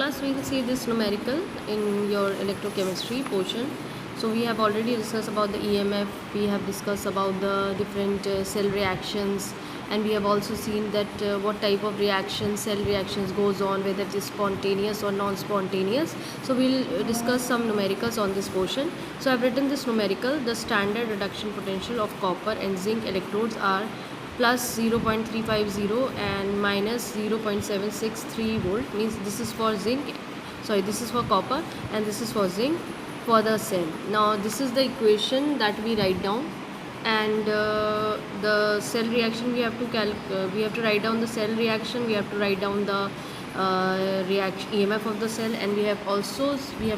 class we will see this numerical in your electrochemistry portion. So we have already discussed about the EMF, we have discussed about the different cell reactions, and we have also seen that what type of reactions, cell reactions goes on, whether it is spontaneous or non-spontaneous. So we'll discuss some numericals on this portion. So I've written this numerical. The standard reduction potential of copper and zinc electrodes are plus 0.350 and minus 0.763 volt, means this is for zinc, sorry, this is for copper and this is for zinc for the cell. Now this is the equation that we write down, and the cell reaction we have to write down the cell reaction, we have to write down the reaction EMF of the cell, and we have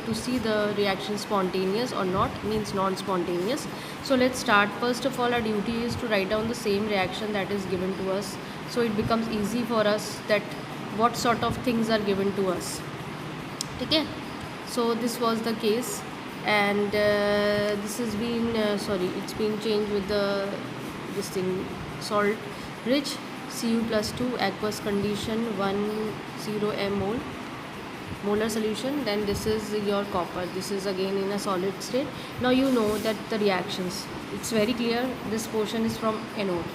to see the reaction spontaneous or not, means non-spontaneous. So let's start. First of all, our duty is to write down the same reaction that is given to us, so it becomes easy for us that what sort of things are given to us. Okay, so this was the case, and this has been it's been changed with this thing, salt rich Cu plus 2 aqueous condition 10 m molar solution. Then this is your copper, this is again in a solid state. Now you know that the reactions, it's very clear, this portion is from anode.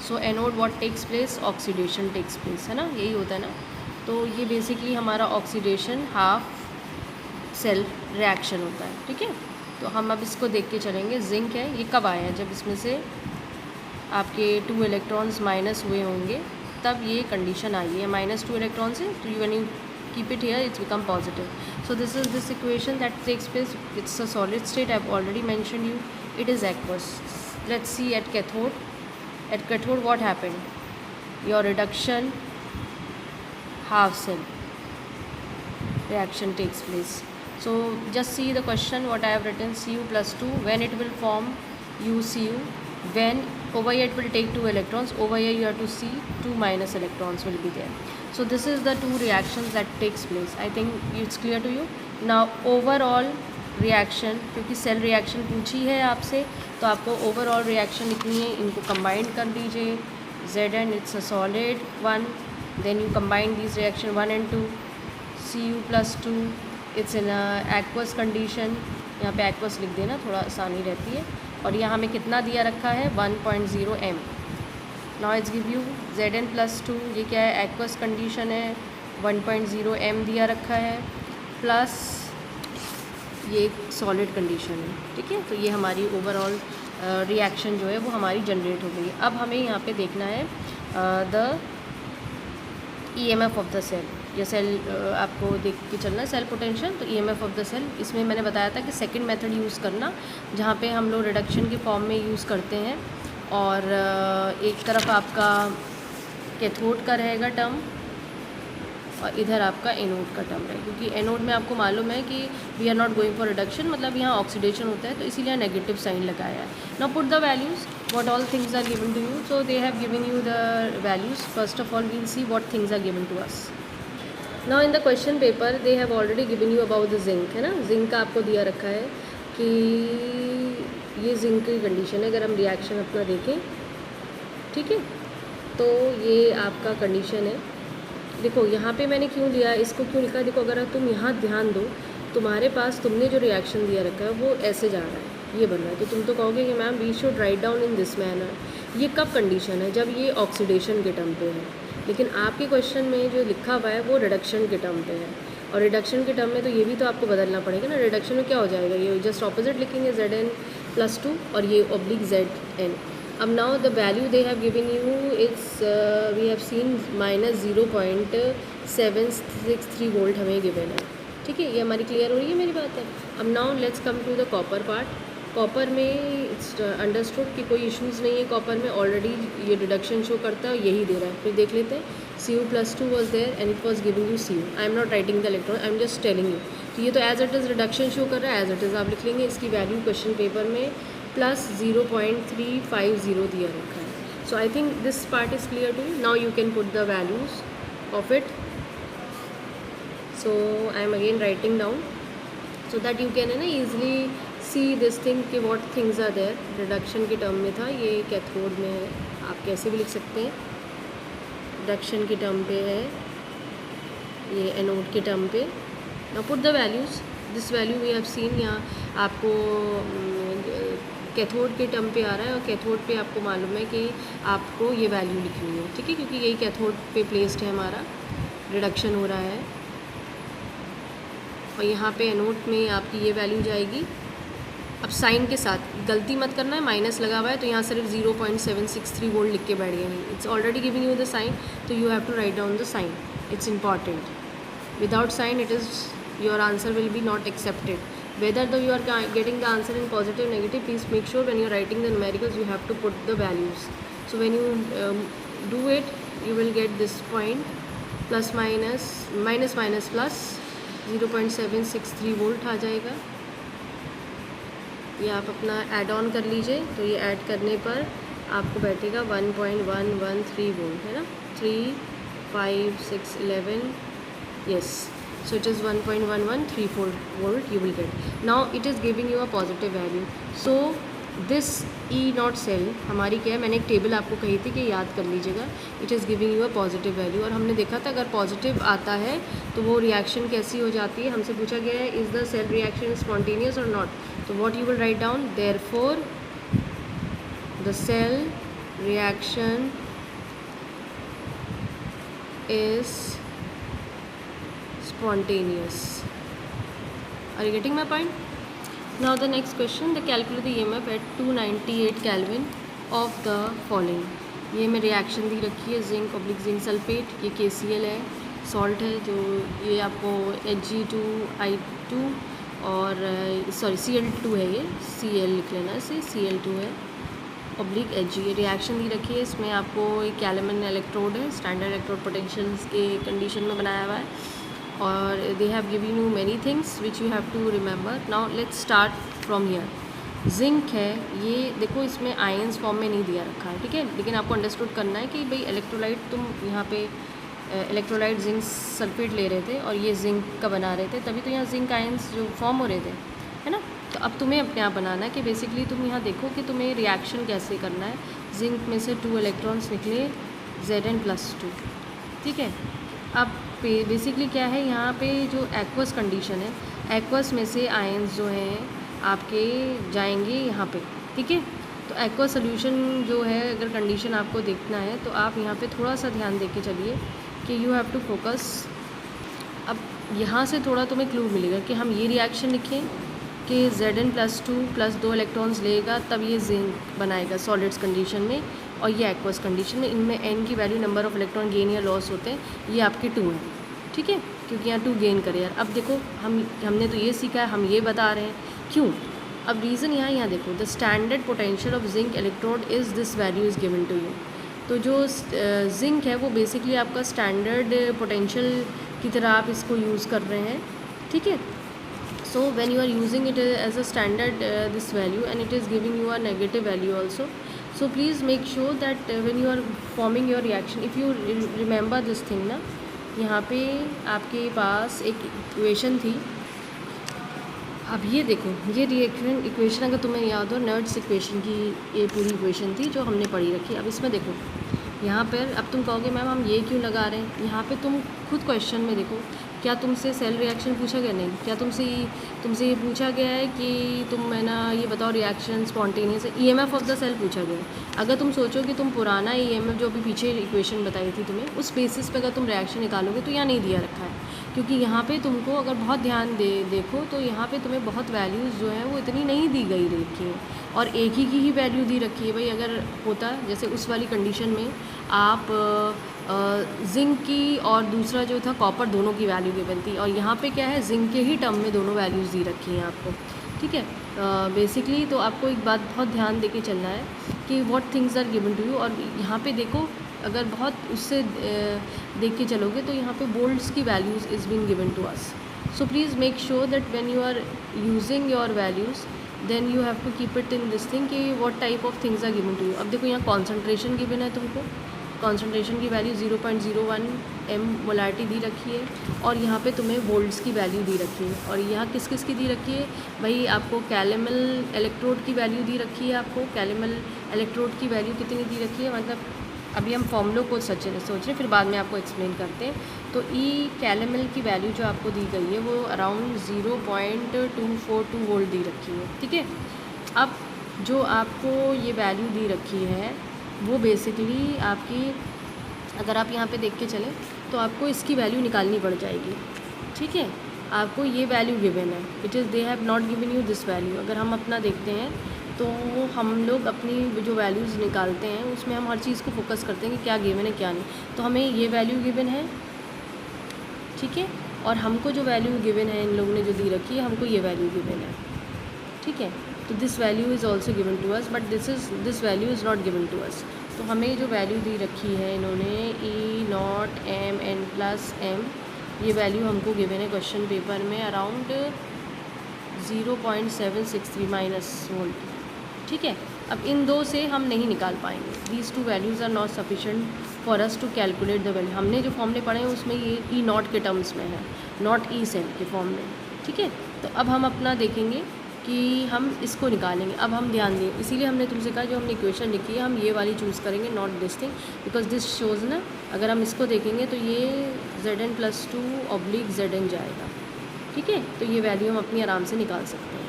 So anode what takes place, oxidation takes place, है ना, यही होता है ना. तो ये basically हमारा oxidation half cell reaction होता है. ठीक है, तो हम अब इसको देख के चलेंगे. जिंक है, ये कब आया, जब इसमें से आपके 2 इलेक्ट्रॉन्स माइनस हुए होंगे तब ये कंडीशन आई है. माइनस 2 इलेक्ट्रॉन से, तो when you keep it here it's become positive. So this is this equation that takes place. It's a solid state, I have already mention you, it is aqueous. Let's see at cathode. At cathode what happened, your reduction half cell reaction takes place. So just see the question what I have written. Cu plus 2, when it will form UCU, when over here it will take 2 electrons, over here you have to see 2 minus electrons will be there. So this is the 2 reactions that takes place. I think it's clear to you. Now overall reaction, क्योंकि cell reaction पूछी है आपसे, तो आपको overall reaction लिखनी है. इनको combine कर दीजिए. Zn it's a solid one. Then you combine these reaction 1 and 2. Cu plus 2, it's in a aqueous condition. यहाँ पे aqueous लिख देना, थोड़ा आसानी रहती है. और यहाँ हमें कितना दिया रखा है, 1.0 m. Now it's give you Zn plus 2, ये क्या है, aqueous condition है, 1.0 m दिया रखा है, प्लस ये सॉलिड कंडीशन है. ठीक है, तो ये हमारी ओवरऑल रिएक्शन जो है वो हमारी जनरेट हो गई. अब हमें यहाँ पे देखना है the EMF of the cell. या सेल आपको देख के चलना है, सेल पोटेंशियल. तो EMF ऑफ द सेल, इसमें मैंने बताया था कि सेकंड मेथड यूज़ करना, जहाँ पे हम लोग रिडक्शन के फॉर्म में यूज़ करते हैं, और एक तरफ आपका कैथोड का रहेगा टर्म और इधर आपका एनोड का टर्म रहेगा. क्योंकि एनोड में आपको मालूम है कि we are not going for reduction, मतलब यहाँ ऑक्सीडेशन होता है, तो इसीलिए नेगेटिव साइन लगाया है. Now put the values what all things are given to you. So they have given you the values. First of all we'll see what things are given to us. Now in the question paper they have already given you about the zinc, है ना. zinc का आपको दिया रखा है कि ये zinc की कंडीशन है. अगर हम रिएक्शन अपना देखें, ठीक है, तो ये आपका कंडीशन है. देखो यहाँ पे मैंने क्यों लिया, इसको क्यों लिखा, देखो अगर तुम यहाँ ध्यान दो, तुम्हारे पास तुमने जो रिएक्शन दिया रखा है वो ऐसे जा रहा है, ये बन रहा है. तो तुम तो कहोगे कि ma'am we should write down in this manner. ये कब कंडीशन है, जब ये ऑक्सीडेशन के टर्म पे है. लेकिन आपके क्वेश्चन में जो लिखा हुआ है वो रिडक्शन के टर्म पे है, और रिडक्शन के टर्म में तो ये भी तो आपको बदलना पड़ेगा ना. रिडक्शन में क्या हो जाएगा, ये जस्ट ऑपोजिट लिखेंगे, Zn plus 2 और ये ऑब्लिक Zn. अब now the value they have given you, it's we have seen minus 0.763 volt हमें गिवन है. ठीक है, ये हमारी क्लियर हो रही है मेरी बात है. अब now let's come to the copper part. Copper में इट्स अंडरस्टूड कि कोई इश्यूज़ नहीं है. कॉपर में ऑलरेडी ये रिडक्शन शो करता है, यही दे रहा है. फिर देख लेते हैं. Cu plus 2 was there and it was giving you Cu. I am not writing the electron, I am just telling you. तो ये तो as it is reduction show कर रहा है, एज इट इज़ आप लिख लेंगे. इसकी वैल्यू क्वेश्चन पेपर में प्लस 0.350 दिया रखा है. So I think this part is clear to you. Now you can put the values of it. So I am again writing down so that you can, है ना, easily see this thing कि what things are there. Reduction के term में था, ये cathode में है, आप कैसे भी लिख सकते हैं. रिडक्शन के टर्म पे है ये एनोड के टर्म पे। Now put the values, this value we have seen. यहाँ आपको कैथोड के टर्म पे आ रहा है और कैथोड पे आपको मालूम है कि आपको ये वैल्यू लिखनी है, ठीक है, क्योंकि यही कैथोड पे प्लेस्ड है, हमारा रिडक्शन हो रहा है। और यहाँ पे एनोड में आपकी ये वैल्यू जाएगी। अब साइन के साथ गलती मत करना है, माइनस लगा हुआ है तो यहाँ सिर्फ 0.763 वोल्ट लिख के बैठ गए हैं। It's already giving you the sign, तो you have to write down the sign, it's important. Without sign it is your answer will be not accepted. Whether though you are getting the answer in positive or negative, please make sure when you are writing the numericals you have to put the values. So when you do it, you will get this point, plus minus minus minus plus 0.763 volt आ जाएगा। ये आप अपना add on कर लीजिए, तो ये add करने पर आपको बैठेगा 1.113 वोल्ट, है ना, 3, 5, 6, 11, yes. So it is 1.1134 volt you will get. Now it is giving you a positive value. So this E naught cell हमारी क्या है, मैंने एक टेबल आपको कही थी कि याद कर लीजिएगा। It is giving you a positive value, और हमने देखा था अगर पॉजिटिव आता है तो वो रिएक्शन कैसी हो जाती है। हमसे पूछा गया है is the cell reaction spontaneous और नॉट, तो what you will write down, therefore the cell reaction is spontaneous. Are you getting my point? Now the next question, the calculate the EMF at 298 Kelvin of the following. ये में reaction दी रखी है zinc oblique zinc sulphate, ये KCl है, salt है, जो ये आपको Hg2I2 और सॉरी Cl2 है, ये Cl लिख लेना, इसे Cl2 है ऑब्लिक Hg। ये रिएक्शन दी रखी है, इसमें आपको एक कैलेमन इलेक्ट्रोड है, स्टैंडर्ड इलेक्ट्रोड पोटेंशियल्स के कंडीशन में बनाया हुआ है, और they have given you many things which you have to remember. Now let's start from here. Zinc है, ये देखो इसमें आयंस फॉर्म में नहीं दिया रखा है, ठीक है, लेकिन आपको अंडरस्टूड करना है कि भाई इलेक्ट्रोलाइट, तुम यहाँ पे इलेक्ट्रोलाइट जिंक सल्फेट ले रहे थे और ये जिंक का बना रहे थे, तभी तो यहाँ जिंक आयंस जो फॉर्म हो रहे थे, है ना। तो अब तुम्हें अपने आप बनाना है कि बेसिकली तुम यहाँ देखो कि तुम्हें रिएक्शन कैसे करना है। जिंक में से 2 इलेक्ट्रॉन्स निकले, Zn+2, ठीक है। अब बेसिकली क्या है, यहाँ पे जो एक्वस कंडीशन है, एक्वस में से आयंस जो हैं आपके जाएंगे यहाँ पे, ठीक है। तो एक्वस सोल्यूशन जो है, अगर कंडीशन आपको देखना है तो आप यहाँ पे थोड़ा सा ध्यान दे के चलिए कि यू हैव टू फोकस। अब यहाँ से थोड़ा तुम्हें क्लू मिलेगा कि हम ये रिएक्शन लिखें कि Zn+2 प्लस 2 इलेक्ट्रॉन्स लेगा, तब ये जिंक बनाएगा सॉलिड्स कंडीशन में, और ये एक्वस कंडीशन में। इनमें n की value number of electron gain या लॉस होते हैं, ये आपके 2 हैं, ठीक है, क्योंकि यहाँ 2 गेन करे यार। अब देखो हमने तो ये सीखा है, हम ये बता रहे हैं क्यों। अब रीज़न यहाँ देखो, the standard potential of zinc electrode is this value is given to you. तो जो जिंक है वो बेसिकली आपका स्टैंडर्ड पोटेंशियल की तरह आप इसको यूज़ कर रहे हैं, ठीक है। So when you are using it as a standard this value, and it is giving you a negative value also. So please make sure that when you are forming your reaction, if you remember this thing ना, यहाँ पे आपके पास एक equation थी। अब ये देखो, ये रिएक्शन इक्वेशन अगर तुम्हें याद हो, नर्ड्स इक्वेशन की ये पूरी इक्वेशन थी जो हमने पढ़ी रखी। अब इसमें देखो यहाँ पर, अब तुम कहोगे मैम हम ये क्यों लगा रहे हैं, यहाँ पे तुम खुद क्वेश्चन में देखो, क्या तुमसे सेल रिएक्शन पूछा गया? नहीं। क्या तुमसे ये पूछा गया है कि तुम है ना ये बताओ रिएक्शन स्पॉन्टेनियस है? ईएमएफ ऑफ द सेल पूछा गया है। अगर तुम सोचो कि तुम पुराना ईएमएफ जो अभी पीछे इक्वेशन बताई थी तुम्हें, उस बेसिस पे अगर तुम रिएक्शन निकालोगे तो यहाँ नहीं दिया रखा है, क्योंकि यहाँ पे तुमको अगर बहुत ध्यान देखो तो यहाँ पे तुम्हें बहुत वैल्यूज़ जो हैं वो इतनी नहीं दी गई रखी है, और एक ही की ही वैल्यू दी रखी है। भाई अगर होता जैसे उस वाली कंडीशन में आप जिंक की और दूसरा जो था कॉपर, दोनों की वैल्यू गिवन थी, और यहाँ पे क्या है, जिंक के ही टर्म में दोनों वैल्यूज़ दी रखी हैं आपको, ठीक है। बेसिकली तो आपको एक बात बहुत ध्यान दे के चलना है कि what things are given to you. और यहाँ पे देखो, अगर बहुत उससे देख के चलोगे तो यहाँ पे वोल्ट्स की values is being given to us. So please make sure that when you are using your values then you have to keep it in this thing कि what type of things are given to you. अब देखो यहाँ concentration given है तुमको, concentration की value 0.01 m molarity दी रखी है, और यहाँ पे तुम्हें वोल्ट्स की वैल्यू दी रखी है। और यहाँ किस किस की दी रखी है भाई, आपको कैलेमल इलेक्ट्रोड की वैल्यू दी रखी है। आपको कैलेमल इलेक्ट्रोड की वैल्यू कितनी दी रखी है, मतलब अभी हम फॉर्मूलों को सोच रहे फिर बाद में आपको एक्सप्लेन करते हैं। तो ई कैलेमल की वैल्यू जो आपको दी गई है वो अराउंड 0.242 वोल्ट दी रखी है, ठीक है। अब जो आपको ये वैल्यू दी रखी है वो बेसिकली आपकी, अगर आप यहाँ पे देख के चलें तो आपको इसकी वैल्यू निकालनी पड़ जाएगी, ठीक है। आपको ये वैल्यू गिवन है, it is they have not given you this value. अगर हम अपना देखते हैं तो हम लोग अपनी जो वैल्यूज़ निकालते हैं उसमें हम हर चीज़ को फोकस करते हैं कि क्या गिवन है क्या नहीं। तो हमें ये वैल्यू गिवन है, ठीक है, और हमको जो वैल्यू गिवन है इन लोगों ने जो दी रखी है हमको ये वैल्यू गिवन है, ठीक है। तो this value is also given to us, but this value is not given to us. तो हमें जो वैल्यू दी रखी है इन्होंने E0m+m, ये वैल्यू हमको गिवन है क्वेश्चन पेपर में अराउंड 0.763 माइनस वोल्ट, ठीक है। अब इन दो से हम नहीं निकाल पाएंगे, these two values are not sufficient for us to calculate the value. हमने जो फॉर्मूले पढ़े हैं उसमें ये E0 के टर्म्स में है, नॉट ई सेल के फॉर्म में, ठीक है। तो अब हम अपना देखेंगे कि हम इसको निकालेंगे। अब हम ध्यान दें, इसीलिए हमने तुमसे कहा जो हमने इक्वेशन लिखी है हम ये वाली चूज़ करेंगे, not this thing, because this shows ना, अगर हम इसको देखेंगे तो ये Zn+2/Zn जाएगा, ठीक है। तो ये वैल्यू हम अपनी आराम से निकाल सकते हैं,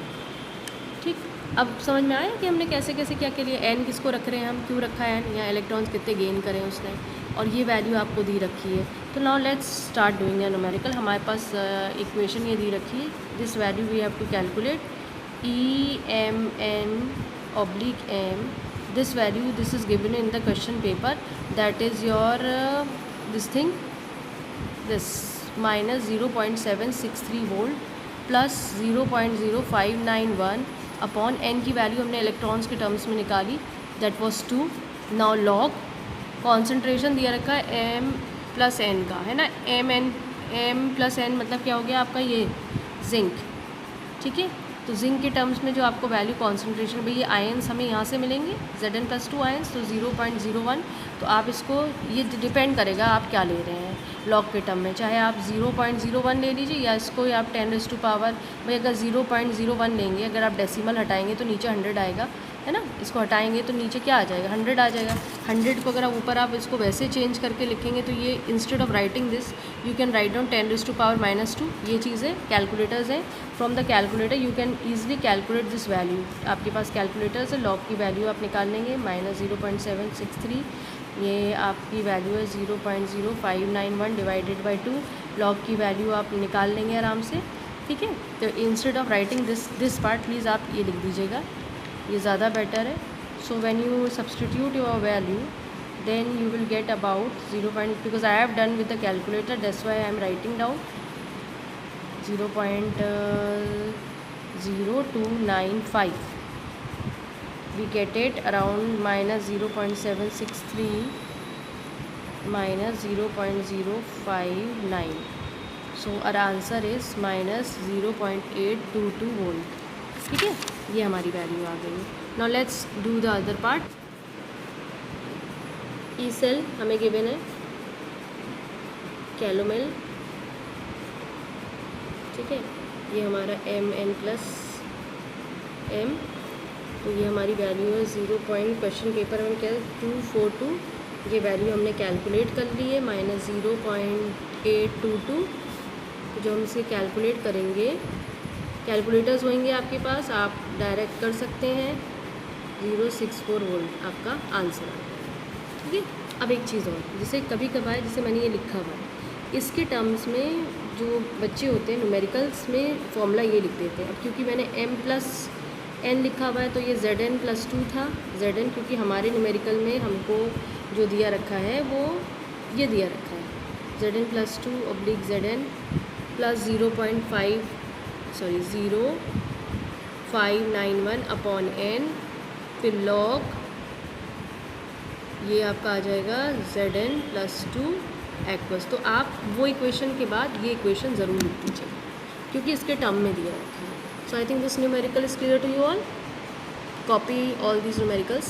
ठीक। अब समझ में आया कि हमने कैसे कैसे क्या के लिए एन किसको रख रहे हैं, हम क्यों रखा है एन, या इलेक्ट्रॉन्स कितने गेन करें उसने, और ये वैल्यू आपको दी रखी है। तो now let's start doing a numerical. हमारे पास इक्वेशन ये दी रखी है, this value we have to calculate EMN/m, this value, this is given in the question paper, that is your this thing, this minus 0.763 volt plus 0.0591 upon n की value हमने electrons के terms में निकाली, that was 2। Now log concentration दिया रखा है m+n का, है ना, m+n मतलब क्या हो गया आपका ये जिंक, ठीक है। तो जिंक के टर्म्स में जो आपको वैल्यू कॉन्सेंट्रेशन, भाई ये आयंस हमें यहाँ से मिलेंगे Zn+2 आयंस, तो 0.01। तो आप इसको, ये डिपेंड करेगा आप क्या ले रहे हैं लॉग के टर्म में, चाहे आप 0.01 ले लीजिए या इसको आप 10⁻, भाई अगर 0.01 लेंगे, अगर आप डेसिमल हटाएंगे तो नीचे 100 आएगा, है ना, इसको हटाएंगे तो नीचे क्या आ जाएगा, 100 आ जाएगा। 100 को अगर आप ऊपर आप इसको वैसे चेंज करके लिखेंगे तो ये instead of writing this you can write down 10⁻²। ये चीज़ें कैलकुलेटर्स हैं, from the calculator you can easily calculate this value. आपके पास कैलकुलेटर्स है, लॉग की वैल्यू आप निकाल लेंगे -0.763, ये आपकी वैल्यू है 0.0591 डिवाइडेड बाई 2, लॉग की वैल्यू आप निकाल लेंगे आराम से, ठीक है। तो instead of writing this part please आप ये लिख दीजिएगा, ये ज़्यादा बेटर है। So when you substitute your value then you will get about 0. Because I have done with the calculator, that's why I am writing down 0.0295. We get it around -0.763 minus 0.059. So our answer is -0.822 volt, ठीक है। ये हमारी value आ गई। Now let's do the other part. E cell हमें given है calomel, ठीक है, ये हमारा Mn+m, तो ये हमारी वैल्यू है 0. क्वेश्चन पेपर में क्या 242, ये वैल्यू हमने कैलकुलेट कर ली है -0.822। जो हम इसे कैलकुलेट करेंगे, कैलकुलेटर्स होंगे आपके पास, आप डायरेक्ट कर सकते हैं, 064 वोल्ट आपका आंसर है, ठीक है। अब एक चीज़ और, जैसे कभी कभार जैसे मैंने ये लिखा हुआ है, इसके टर्म्स में जो बच्चे होते हैं न्यूमेरिकल्स में फॉर्मूला ये लिख देते हैं। अब क्योंकि मैंने m+n लिखा हुआ है तो ये Zn+2 था, Zn क्योंकि हमारे न्यूमेरिकल में हमको जो दिया रखा है वो ये दिया रखा है Zn+2/Zn प्लस 0.591 अपॉन n, फिर लॉग ये आपका आ जाएगा Zn+2 एक्वस। तो आप वो इक्वेशन के बाद ये इक्वेशन ज़रूर लिख दीजिए क्योंकि इसके टर्म में दिया रखा है। So I think this numerical is clear to you all. Copy all these numericals.